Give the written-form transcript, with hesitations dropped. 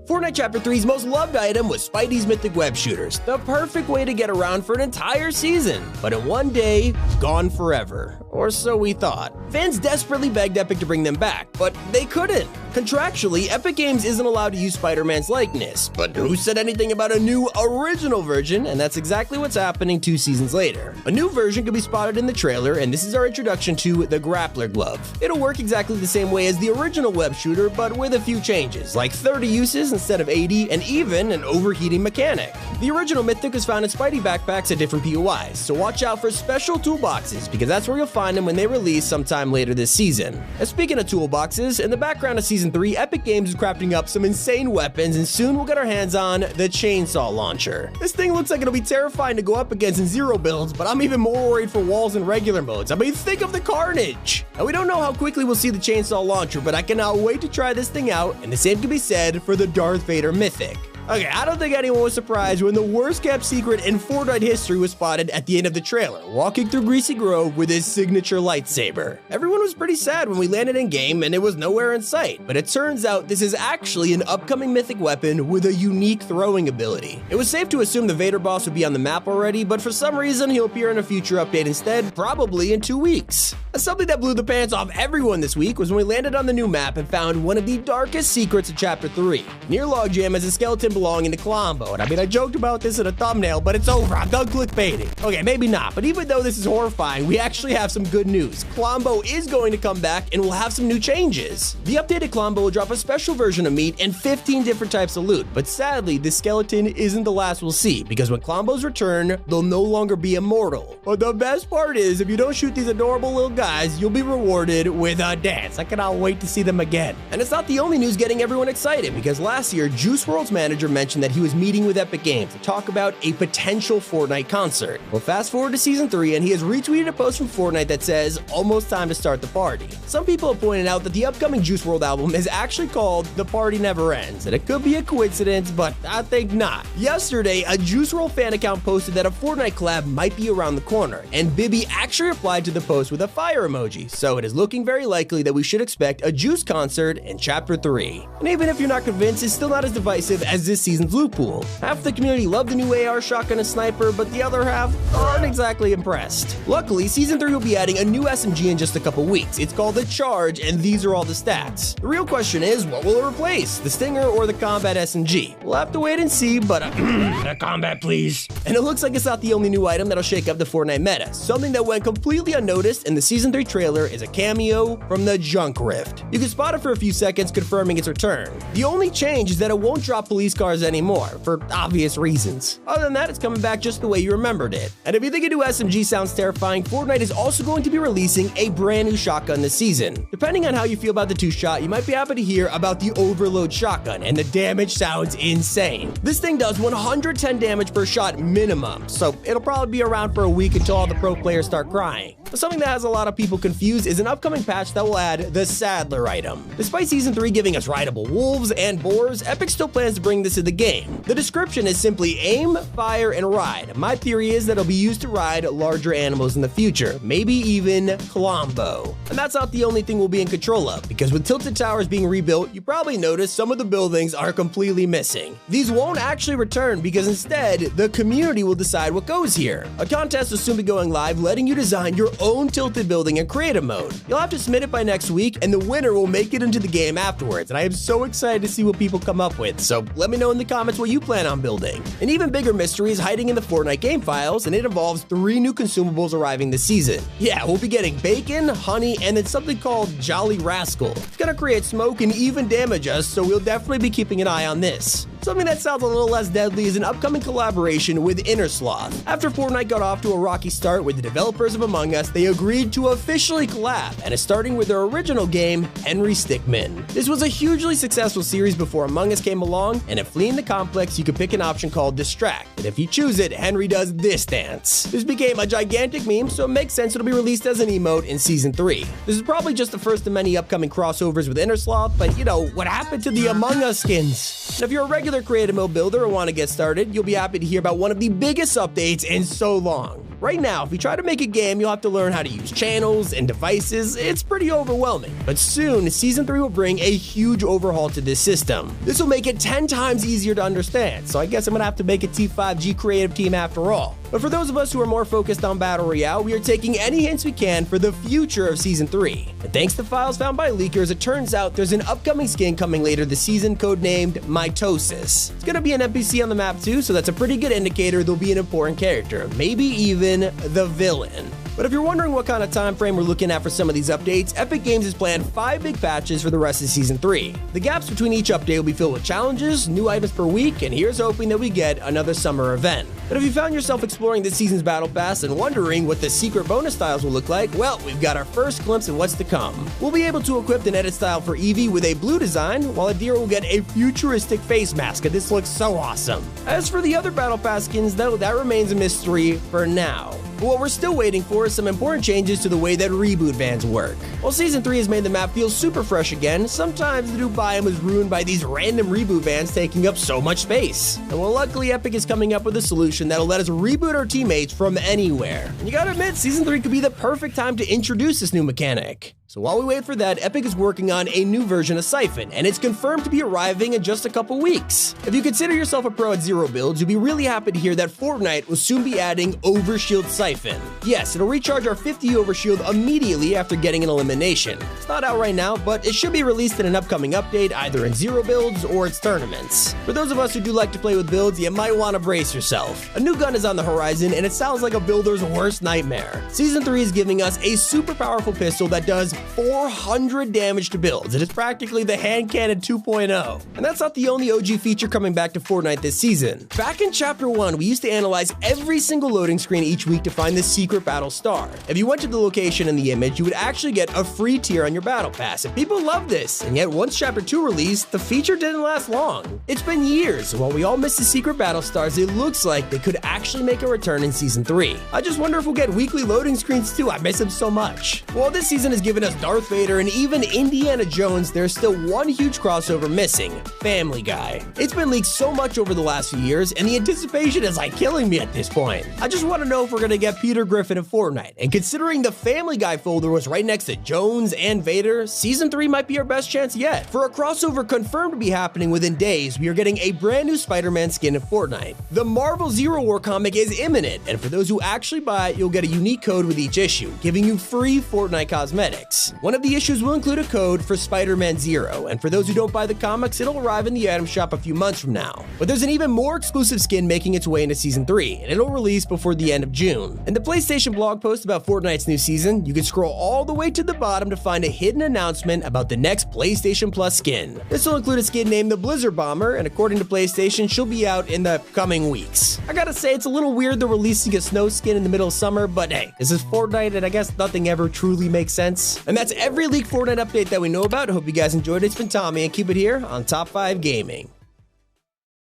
Fortnite Chapter 3's most loved item was Spidey's Mythic Web Shooters, the perfect way to get around for an entire season, but in one day, gone forever. Or so we thought. Fans desperately begged Epic to bring them back, but they couldn't. Contractually, Epic Games isn't allowed to use Spider-Man's likeness, but who said anything about a new original version? And that's exactly what's happening 2 seasons later. A new version can be spotted in the trailer, and this is our introduction to the Grappler Glove. It'll work exactly the same way as the original web shooter, but with a few changes, like 30 uses instead of 80, and even an overheating mechanic. The original Mythic was found in Spidey backpacks at different POIs, so watch out for special toolboxes, because that's where you'll find them when they release sometime later this season. And speaking of toolboxes, in the background of Season 3, Epic Games is crafting up some insane weapons, and soon we'll get our hands on the Chainsaw Launcher. This thing looks like it'll be terrifying to go up against in zero builds, but I'm even more worried for walls and regular modes. I mean, think of the carnage! And we don't know how quickly we'll see the Chainsaw Launcher, but I cannot wait to try this thing out, and the same can be said for the Darth Vader Mythic. Okay, I don't think anyone was surprised when the worst kept secret in Fortnite history was spotted at the end of the trailer, walking through Greasy Grove with his signature lightsaber. Everyone was pretty sad when we landed in game and it was nowhere in sight, but it turns out this is actually an upcoming mythic weapon with a unique throwing ability. It was safe to assume the Vader boss would be on the map already, but for some reason he'll appear in a future update instead, probably in 2 weeks. Something that blew the pants off everyone this week was when we landed on the new map and found one of the darkest secrets of Chapter 3. Near Logjam is a skeleton belonging to Colombo, and I mean, I joked about this in a thumbnail, but it's over. I'm done clickbaiting. Okay, maybe not, but even though this is horrifying, we actually have some good news. Colombo is going to come back and we'll have some new changes. The updated Colombo will drop a special version of meat and 15 different types of loot, but sadly, this skeleton isn't the last we'll see, because when Colombos return, they'll no longer be immortal. But the best part is, if you don't shoot these adorable little guys, you'll be rewarded with a dance. I cannot wait to see them again. And it's not the only news getting everyone excited, because last year, Juice WRLD's manager mentioned that he was meeting with Epic Games to talk about a potential Fortnite concert. Well, fast forward to Season 3, and he has retweeted a post from Fortnite that says, "Almost time to start the party." Some people have pointed out that the upcoming Juice WRLD album is actually called The Party Never Ends, and it could be a coincidence, but I think not. Yesterday, a Juice WRLD fan account posted that a Fortnite collab might be around the corner, and Bibby actually replied to the post with a fire emoji, so it is looking very likely that we should expect a Juice concert in Chapter 3. And even if you're not convinced, it's still not as divisive as this season's loot pool. Half the community loved the new AR shotgun and sniper, but the other half aren't exactly impressed. Luckily, Season 3 will be adding a new SMG in just a couple weeks. It's called the Charge, and these are all the stats. The real question is, what will it replace, the Stinger or the Combat SMG? We'll have to wait and see, but the Combat, please. And it looks like it's not the only new item that'll shake up the Fortnite meta. Something that went completely unnoticed in the Season 3 trailer is a cameo from the Junk Rift. You can spot it for a few seconds, confirming its return. The only change is that it won't drop police cars anymore, for obvious reasons. Other than that, it's coming back just the way you remembered it. And if you think a new SMG sounds terrifying, Fortnite is also going to be releasing a brand new shotgun this season. Depending on how you feel about the two-shot, you might be happy to hear about the Overload shotgun, and the damage sounds insane. This thing does 110 damage per shot minimum, so it'll probably be around for a week until all the pro players start crying. But something that has a lot of people confused is an upcoming patch that will add the Saddler item. Despite Season 3 giving us rideable wolves and boars, Epic still plans to bring this to the game. The description is simply aim, fire, and ride. My theory is that it'll be used to ride larger animals in the future, maybe even Colombo. And that's not the only thing we'll be in control of, because with Tilted Towers being rebuilt, you probably noticed some of the buildings are completely missing. These won't actually return because instead, the community will decide what goes here. A contest will soon be going live, letting you design your own tilted building in creative mode. You'll have to submit it by next week, and the winner will make it into the game afterwards, and I am so excited to see what people come up with, so let me know in the comments what you plan on building. An even bigger mystery is hiding in the Fortnite game files, and it involves 3 new consumables arriving this season. Yeah, we'll be getting bacon, honey, and then something called Jolly Rascal. It's gonna create smoke and even damage us, so we'll definitely be keeping an eye on this. Something that sounds a little less deadly is an upcoming collaboration with Inner Sloth. After Fortnite got off to a rocky start with the developers of Among Us, they agreed to officially collab, and it's starting with their original game, Henry Stickmin. This was a hugely successful series before Among Us came along, and if fleeing the complex, you could pick an option called Distract, and if you choose it, Henry does this dance. This became a gigantic meme, so it makes sense it'll be released as an emote in Season 3. This is probably just the first of many upcoming crossovers with Inner Sloth, but you know, what happened to the Among Us skins? And if you're a regular creative mode builder or want to get started, you'll be happy to hear about one of the biggest updates in so long. Right now, if you try to make a game, you'll have to learn how to use channels and devices. It's pretty overwhelming. But soon, Season 3 will bring a huge overhaul to this system. This will make it 10 times easier to understand, so I guess I'm gonna have to make a T5G creative team after all. But for those of us who are more focused on Battle Royale, we are taking any hints we can for the future of Season 3. And thanks to files found by leakers, it turns out there's an upcoming skin coming later this season codenamed Mitosis. It's gonna be an NPC on the map too, so that's a pretty good indicator there'll be an important character, maybe even the villain. But if you're wondering what kind of time frame we're looking at for some of these updates, Epic Games has planned 5 big patches for the rest of Season 3. The gaps between each update will be filled with challenges, new items per week, and here's hoping that we get another summer event. But if you found yourself exploring this season's Battle Pass and wondering what the secret bonus styles will look like, well, we've got our first glimpse of what's to come. We'll be able to equip an edit style for Eevee with a blue design, while Adira will get a futuristic face mask, and this looks so awesome. As for the other Battle Pass skins though, that remains a mystery for now. But what we're still waiting for is some important changes to the way that reboot vans work. While Season 3 has made the map feel super fresh again, sometimes the new biome is ruined by these random reboot vans taking up so much space. And well, luckily Epic is coming up with a solution that'll let us reboot our teammates from anywhere. And you gotta admit, Season 3 could be the perfect time to introduce this new mechanic. So while we wait for that, Epic is working on a new version of Siphon, and it's confirmed to be arriving in just a couple weeks. If you consider yourself a pro at zero builds, you'll be really happy to hear that Fortnite will soon be adding Overshield Siphon. Yes, it'll recharge our 50 Overshield immediately after getting an elimination. It's not out right now, but it should be released in an upcoming update, either in zero builds or its tournaments. For those of us who do like to play with builds, you might want to brace yourself. A new gun is on the horizon, and it sounds like a builder's worst nightmare. Season 3 is giving us a super powerful pistol that does 400 damage to builds. It is practically the hand cannon 2.0. And that's not the only OG feature coming back to Fortnite this season. Back in Chapter 1, we used to analyze every single loading screen each week to find the secret battle star. If you went to the location in the image, you would actually get a free tier on your battle pass, and people love this. And yet, once Chapter 2 released, the feature didn't last long. It's been years, and while we all miss the secret battle stars, it looks like they could actually make a return in Season 3. I just wonder if we'll get weekly loading screens too. I miss them so much. While this season has given us Darth Vader and even Indiana Jones, there's still one huge crossover missing: Family Guy. It's been leaked so much over the last few years, and the anticipation is like killing me at this point. I just want to know if we're gonna get Peter Griffin in Fortnite, and considering the Family Guy folder was right next to Jones and Vader, Season 3 might be our best chance yet. For a crossover confirmed to be happening within days, we are getting a brand new Spider-Man skin in Fortnite. The Marvel Zero War comic is imminent, and for those who actually buy it, you'll get a unique code with each issue, giving you free Fortnite cosmetics. One of the issues will include a code for Spider-Man Zero, and for those who don't buy the comics, it'll arrive in the item shop a few months from now. But there's an even more exclusive skin making its way into Season 3, and it'll release before the end of June. In the PlayStation blog post about Fortnite's new season, you can scroll all the way to the bottom to find a hidden announcement about the next PlayStation Plus skin. This will include a skin named the Blizzard Bomber, and according to PlayStation, she'll be out in the coming weeks. I gotta say, it's a little weird they're releasing a snow skin in the middle of summer, but hey, this is Fortnite, and I guess nothing ever truly makes sense. And that's every leaked Fortnite update that we know about. I hope you guys enjoyed it. It's been Tommy, and keep it here on Top 5 Gaming.